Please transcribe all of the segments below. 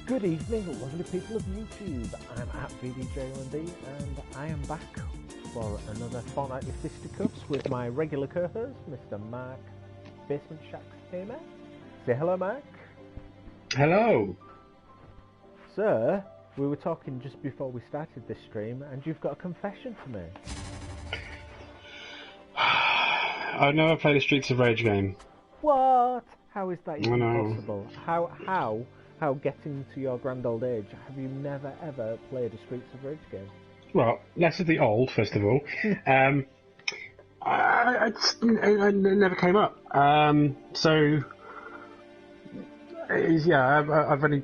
Good evening, lovely people of YouTube. I'm at vdjomb and I am back for another fortnightly fisticuffs with my regular co-host, Mr. Mark Basement Shacks Gamer. Say hello, Mark. Hello. Sir, we were talking just before we started this stream, and you've got a confession to make. I've never played a Streets of Rage game. What? How is that even possible? How getting to your grand old age, have you never ever played a Streets of Rage game? Well, less of the old, first of all. I never came up. I've only.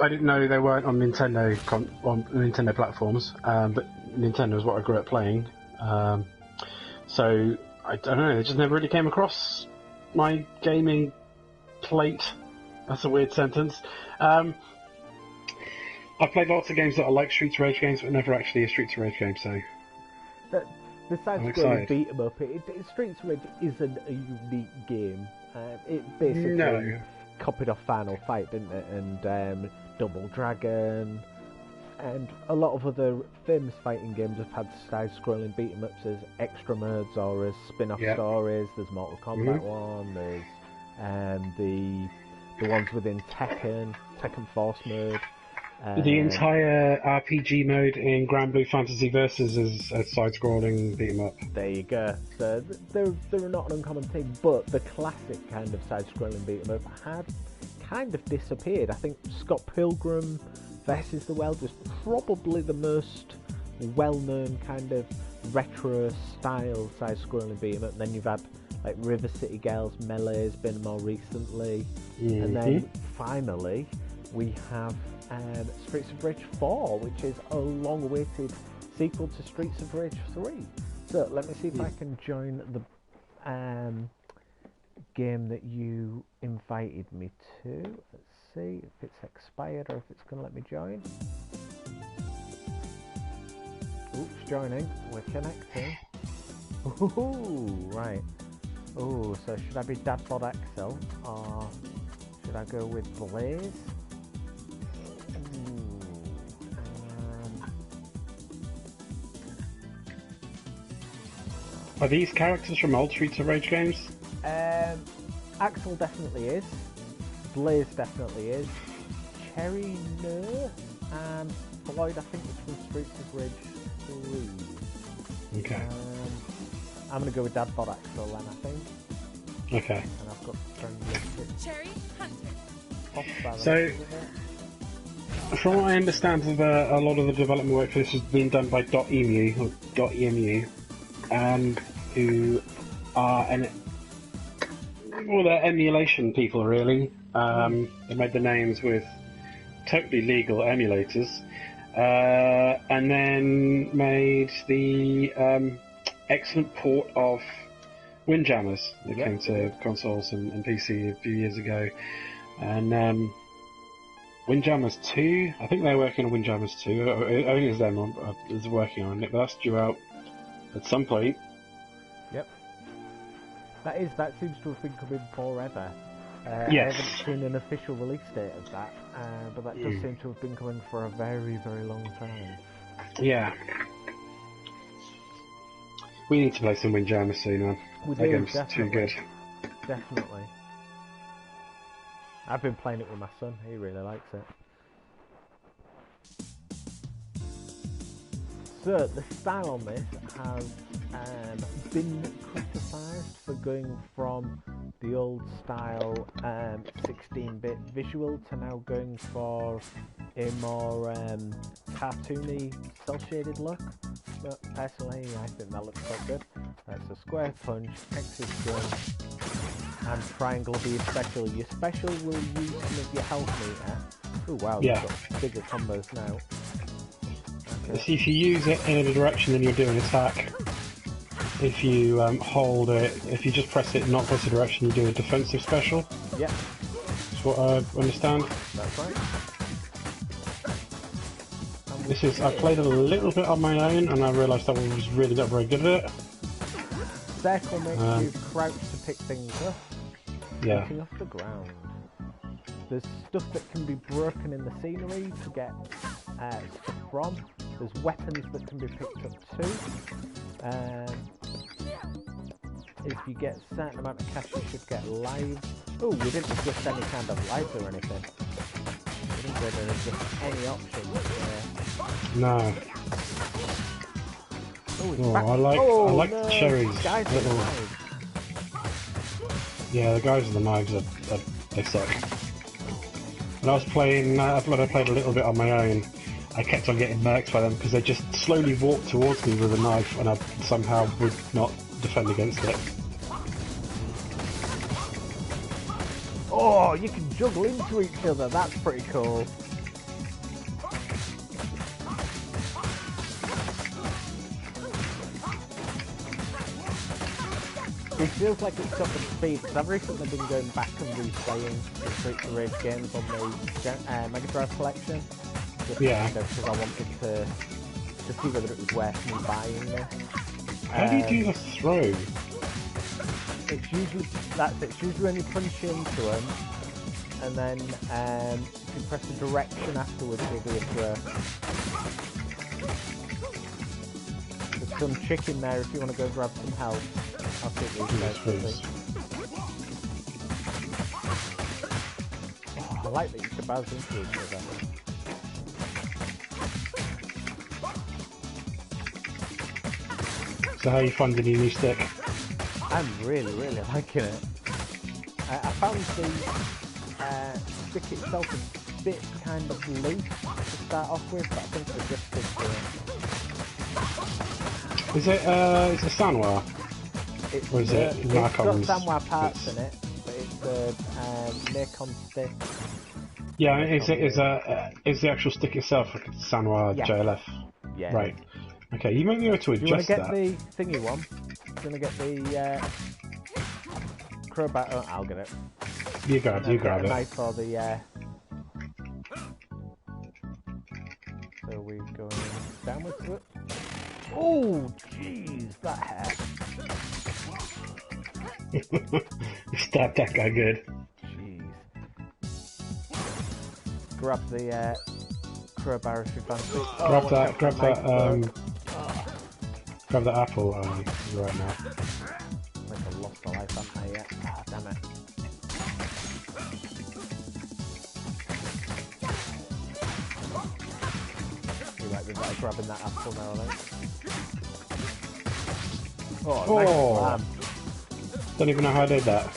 I didn't know they weren't on Nintendo platforms, but Nintendo is what I grew up playing. So I don't know. They just never really came across my gaming plate. That's a weird sentence. I've played lots of games that are like Streets of Rage games, but never actually a Streets of Rage game, so... The side-scrolling beat-em-up, Streets of Rage isn't a unique game. It basically copied off Final Fight, didn't it? And Double Dragon, and a lot of other famous fighting games have had side-scrolling beat-em-ups as extra modes or as spin-off stories. There's Mortal Kombat 1, there's the ones within Tekken Force mode. The entire RPG mode in Grand Blue Fantasy Versus is a side-scrolling beat-em-up. There you go. So they're not an uncommon thing, but the classic kind of side-scrolling beat-em-up had kind of disappeared. I think Scott Pilgrim versus the World was probably the most well-known kind of retro-style side-scrolling beat-em-up. And then you've had like River City Girls, Melee's been more recently, and then finally we have Streets of Rage 4, which is a long-awaited sequel to Streets of Rage 3. So let me see if I can join the game that you invited me to. Let's see if it's expired or if it's going to let me join. Oops, joining. We're connecting. Ooh, right. Oh, so should I be Dadbod Axel or should I go with Blaze? Are these characters from old Streets of Rage games? Axel definitely is. Blaze definitely is. Cherry, no. And Floyd, I think it's from Streets of Rage 3. Okay. I'm going to go with Dadbod Axel then, I think. Okay. And I've got friendly Cherry Hunter. So, from what I understand, a lot of the development work for this has been done by .emu, and who are they're emulation people, really. They made the names with totally legal emulators, and then made the excellent port of Windjammers that came to consoles and PC a few years ago. And Windjammers 2, I think they're working on Windjammers 2, only as them is working on it, but that's due out at some point. Yep. That seems to have been coming forever. Yes. I haven't seen an official release date of that, but that does seem to have been coming for a very, very long time. Yeah. We need to play some Windjammers soon, man. We that do, game's definitely. too good. Definitely. I've been playing it with my son, he really likes it. So, the style on this has been criticised for going from the old style 16-bit visual to now going for a more cartoony, cel-shaded look. But personally, I think that looks quite good. That's a square punch, X is gun, and triangle will be your special. Your special will use some of your health meter. Oh wow, you've got bigger combos now. Okay. See, if you use it in a direction, then you'll do an attack. If you hold it, if you just press it, not press the direction, you do a defensive special. Yep. That's what I understand. That's right. I played a little bit on my own, and I realised I was really not very good at it. Circle makes you crouch to pick things up. Yeah. Picking off the ground. There's stuff that can be broken in the scenery to get stuff from. There's weapons that can be picked up too. If you get a certain amount of cash, you should get lives. Oh, we didn't adjust any kind of lives or anything. We didn't really adjust any options. No. Oh, I like no, the cherries. Guys with Little... knives. Yeah, the guys with the knives they suck. When I was playing, when I played a little bit on my own, I kept on getting murked by them because they just slowly walked towards me with a knife, and I somehow would not defend against it. Oh, you can juggle into each other. That's pretty cool. It feels like it's got the speed, because I've recently been going back and replaying the Streets of Rage games on the Mega Drive collection. Just kind of because I wanted to see whether it was worth me buying this. How do you do the throw? It's usually when you punch into them, and then if you press the direction afterwards, it'll be a throw. There's some chicken there if you want to go grab some help. I'll take these guys quickly. Oh, I like that you can bounce into each other. So how are you finding your new stick? I'm really liking it. I found the stick itself a bit kind of loose to start off with, but I think I adjusted to it. Is it Sanwa? Or is it Narcon's? It's got Sanwa parts in it, but it's the Narcon stick. Yeah, is the actual stick itself like a Sanwa JLF? Yeah. Right. Okay, you may be able to adjust that. Do you want to get the thingy one? Do you want to get the crowbar? Oh, I'll get it. You grab it. Knife for the So we're going downwards to it. Oh, jeez, that hurt. You stabbed that guy good. Jeez. Grab the crowbar if you fancy. Grab that apple right now. I think I've lost the life, haven't I yet? Ah, damn it. You might be better grabbing that apple now, I think. Oh, nice. Don't even know how I did that.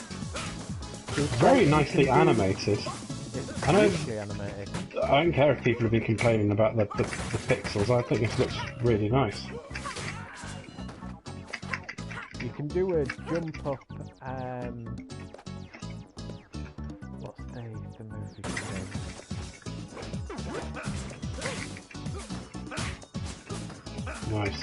Very nicely animated. It's beautifully animated. I don't care if people have been complaining about the pixels. I think this looks really nice. You can do a jump up. What's the movie name? Nice.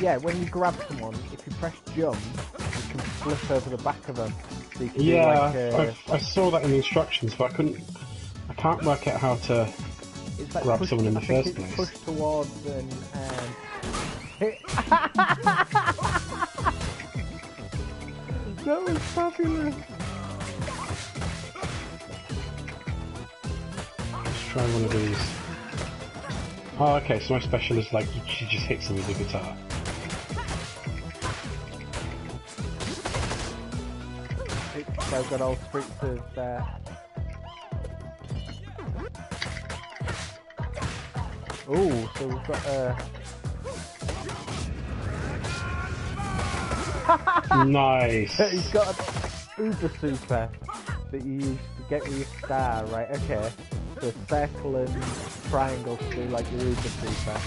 Yeah, when you grab someone, if you press jump, you can flip over the back of them. So you can do like, I saw that in the instructions, but I can't work out how to grab someone in the first place. Push towards and that was fabulous. Let's try one of these. Oh, okay, so my special is like, she just hits them with the guitar. So got all Streets of... Oh, so we've got Nice! He's got an Uber Super that you use to get with your star, right? Okay. So circle and triangle to do like your Uber Super.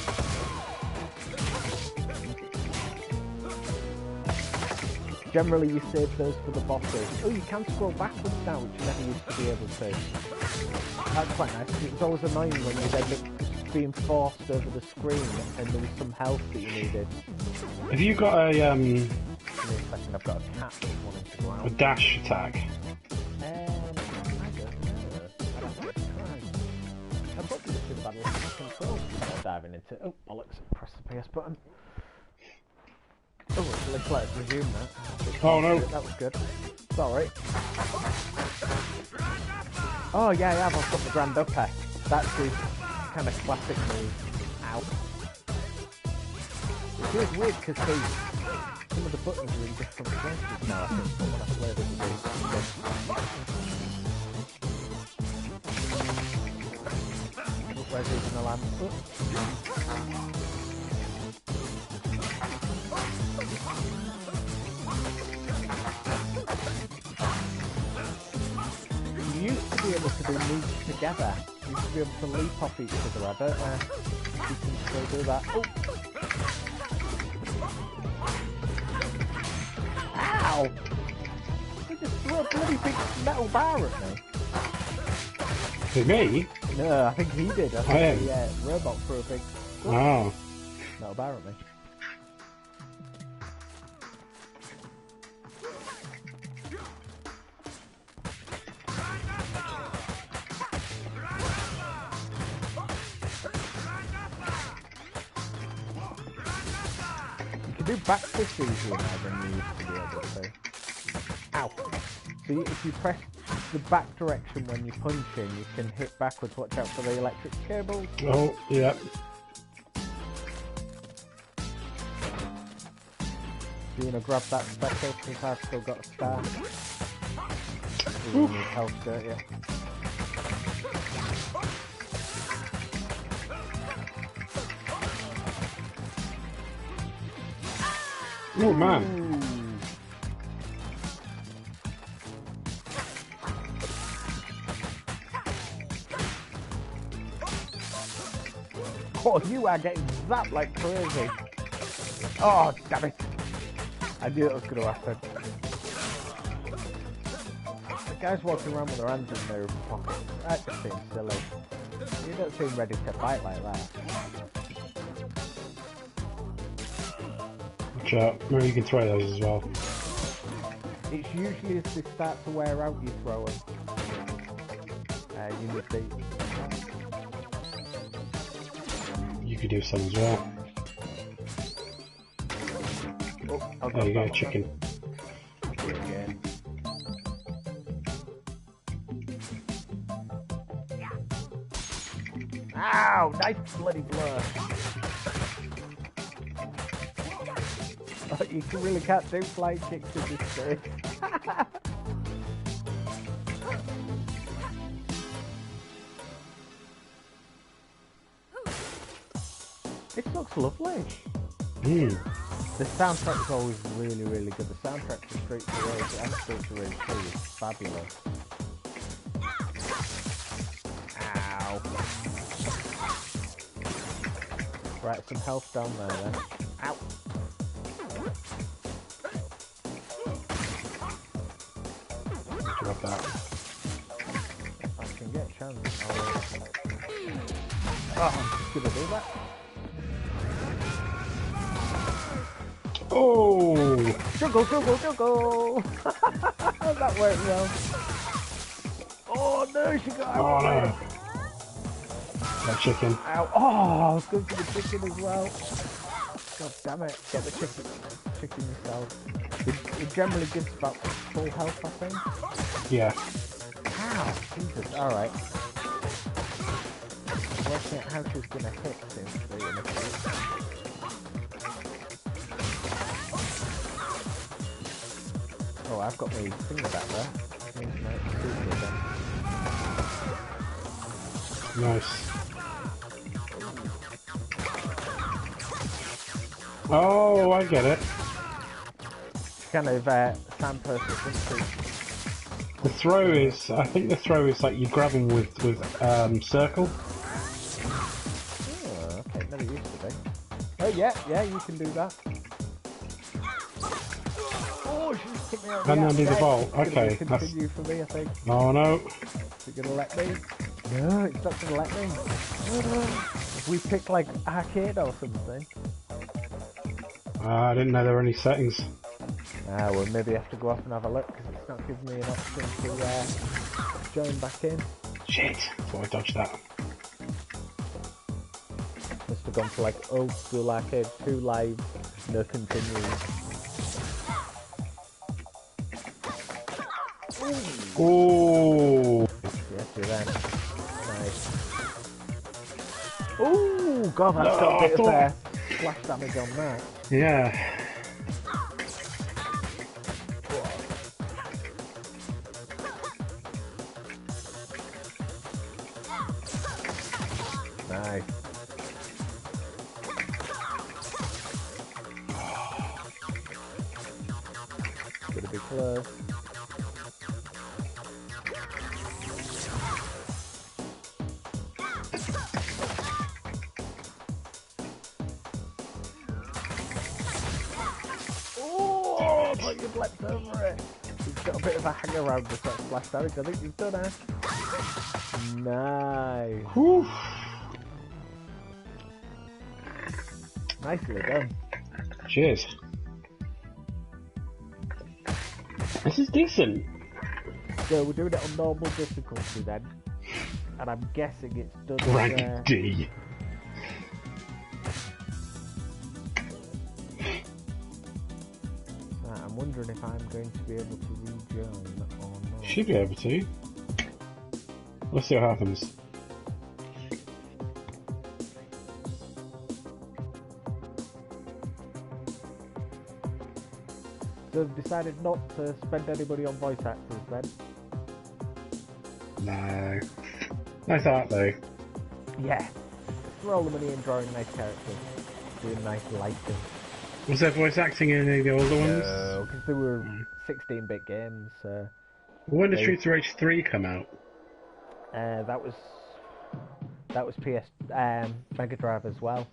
Generally you save those for the bosses. Oh, you can scroll backwards now, which you never used to be able to. That's quite nice. It was always annoying when you'd end up being forced over the screen and there was some health that you needed. Have you got a Give me a second, I've got a cat that's wanting to go out. a dash attack? I don't know. I'd have to try. I probably should have had a control before diving into it. Oh, bollocks, press the PS button. Oh, let's let us resume that. Oh no! That was good. Sorry. Oh yeah, I have. I've got the grand upper. That's his kind of classic move. Ow. It feels weird because some of the buttons are in different places now, I think, but when I played it was where's even the land? You used to be able to do moves together. You used to be able to leap off each other. I don't know if you can still do that. Oh! Ow! He just threw a bloody big metal bar at me. To me? No, I think he did. I think the robot threw a big metal bar at me. You can do back fists easier now than you used to be able to. Ow! So if you press the back direction when you're punching, you can hit backwards. Watch out for the electric cables. Oh, yeah. Do you want to grab that special since I've still got a star? You need health, don't you? Oh man. Oh, you are getting zapped like crazy. Oh, damn it. I knew it was going to happen. The guy's walking around with their hands in their pockets. That just seems silly. You don't seem ready to fight like that. Watch out. Maybe you can throw those as well. It's usually as they start to wear out, you throw them. You need to... You could do some as well. Oh, there you go, chicken. Again. Ow! Nice bloody blow. Oh, you really can't do flying kicks in this stage. It looks lovely. The soundtrack is always really, really good. The soundtrack for Streets of Rage and Streets of Rage 2 is fabulous. Ow. Right, some health down there then. Ow. Drop that. If I can get a chance, I'm just gonna do that. Oh! Juggle, juggle, juggle! That worked well. Oh no, she got out. Oh no! That chicken. Ow. Oh, I was going for the chicken as well. God damn it. Get the chicken yourself. It generally gives about full health, I think. Yeah. Ow, Jesus. Alright. Working out how she's going to hit seems to be in a few. Oh, I've got my finger back there. Means my super again. Nice. Oh, I get it. It's kind of sandpurse, isn't it? The throw is, I think the throw is like you grab him with circle. Oh, okay, never used to be. Oh yeah, you can do that. Oh, she's kicked me out. And then do the vault. Okay, that's... Continue for me, I think. Oh no. Is it gonna let me? No, it's not gonna let me. If we pick like arcade or something. I didn't know there were any settings. We'll maybe have to go off and have a look because it's not giving me an option to join back in. Shit, thought I dodged that. Must have gone for like old school arcade, 2 live, no continuing. Oh! Yeah, see then. Nice. Oh god, that's got a bit of splash damage on that. Yeah. Nice. Gonna be close. Oh, but you've leapt over it. You've got a bit of a hang around with that splash damage. I think you've done it. Nice. Whew. Nicely done. Cheers. This is decent. So we're doing it on normal difficulty then, and I'm guessing it's done. Rank D. I'm wondering if I'm going to be able to rejoin or not. Should be able to. Let's see what happens. So I've decided not to spend any money on voice actors then. No. Nice art though. Yeah. Throw all the money in drawing nice characters, doing nice lighting. Was there voice acting in any of the older ones? No, because they were 16-bit games. When did Streets of Rage 3 come out? That was PS Mega Drive as well.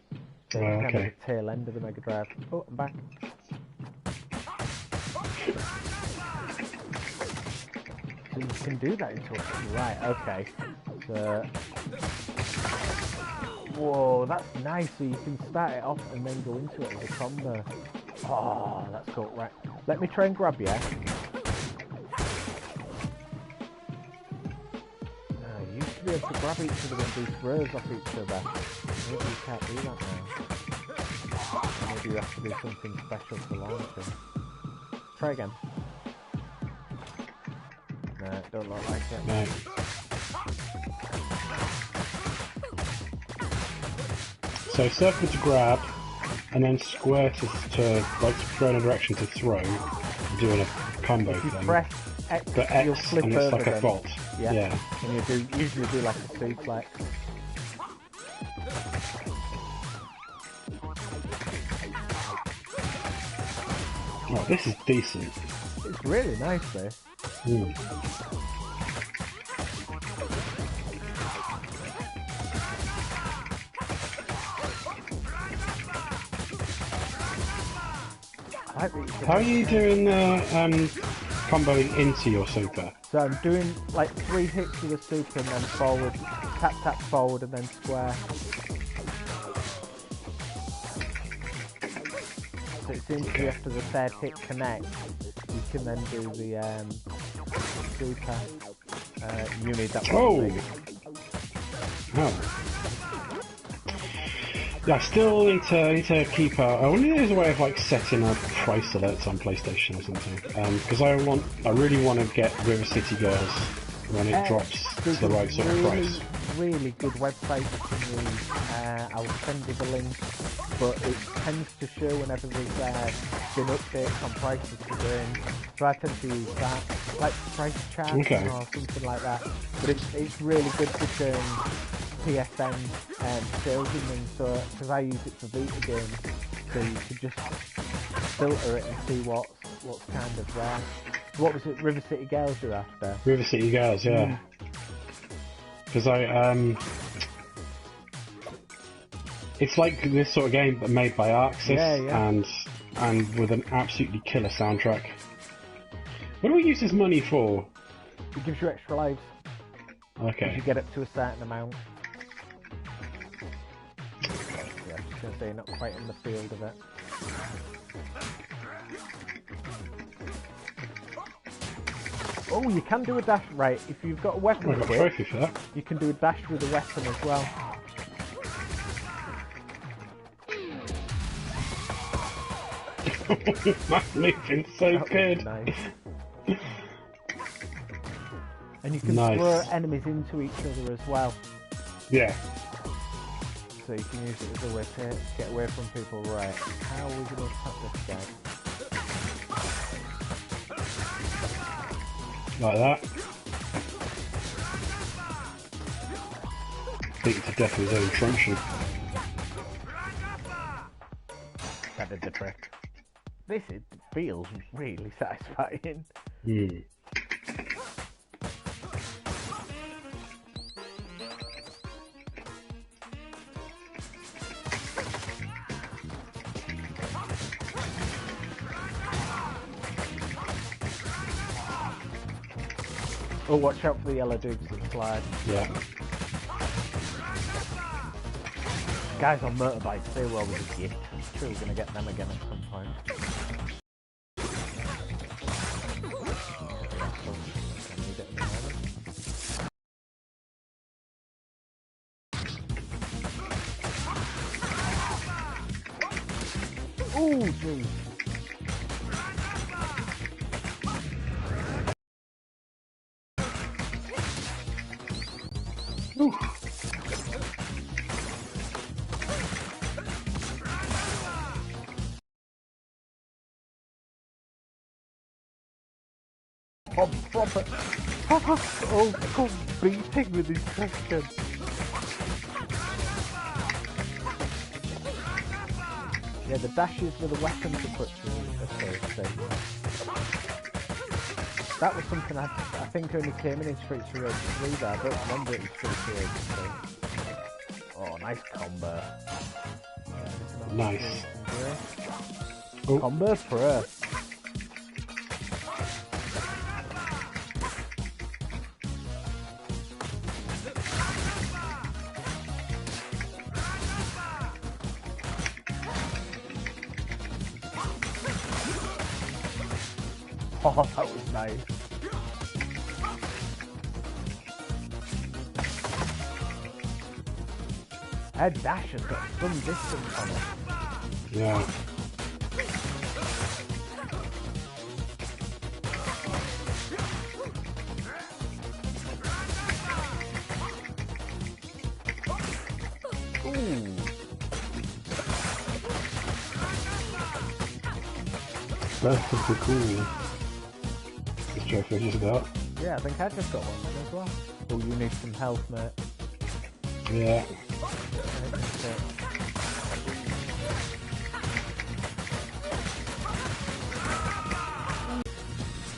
So Oh, it's kind of okay. the tail end of the Mega Drive. Oh, I'm back. So you can do that into it. Right, okay. So... Whoa, that's nice. So you can start it off and then go into it as a combo. Oh, that's cool. Right. Let me try and grab you. You used to be able to grab each other and do throws off each other. Maybe you can't do that now. Maybe you have to do something special to launch them. Try again. No, it don't look like it. No. So circle to grab, and then square to like throw in a direction to throw, doing a combo If you thing. press X, But you'll X, flip and over it's like a then. bolt. Yeah. And you usually do like a suplex. Oh, this is decent. It's really nice though. Mm. I like that you can- How are you doing comboing into your super? So I'm doing like 3 hits with a super and then forward, tap tap forward and then square. So it seems to be after the 3rd hit connect, you can then do the super. You need that one. Oh! Maybe. Oh. Yeah, I still need to keep I wonder if there's a way of like setting up price alerts on PlayStation or something. Because I really want to get River City Girls when it drops to the right sort of price. Really good website you can use. I'll send you the link, but it tends to show whenever there's been updates on prices to doing. So I tend to use that, like price charting or something like that. But it's really good for showing PSN sales and things, so because I use it for Vita games, so you could just filter it and see what's kind of there. What was it, River City Girls you're after? River City Girls, yeah. Because it's like this sort of game but made by Arxis and with an absolutely killer soundtrack. What do we use this money for? It gives you extra lives. Okay. If you get up to a certain amount. Yeah, I'm just going to say you're not quite in the field of it. Oh, you can do a dash. Right, if you've got a weapon I got a equipped, trophy for that. you can do a dash with a weapon as well. That's moving so That was good. nice. And you can throw enemies into each other as well. Yeah. So you can use it as a way to get away from people. Right, how are we going to attack this guy? Like that. Beat it to death with his own truncheon. That did the trick. This feels really satisfying. Hmm. Oh, watch out for the yellow dudes that slide. Yeah. Guys on motorbikes, they were always a gift. I'm sure we're going to get them again at some point. Ooh, jeez. Ooh. Proper. Oh, God, beating with his section. Yeah, the dashes with the weapons equipped are so safe. That was something I think only came in Streets of Rage 3 there. I don't remember it in Streets of Rage 3. Oh, nice combo. Nice. Oh. Combo pro. Oh, that was nice. Her dash has got some distance on it. Yeah. Ooh. That's pretty cool. This trophy just got. Yeah, I think I just got one as well. Oh, you need some health, mate. Yeah.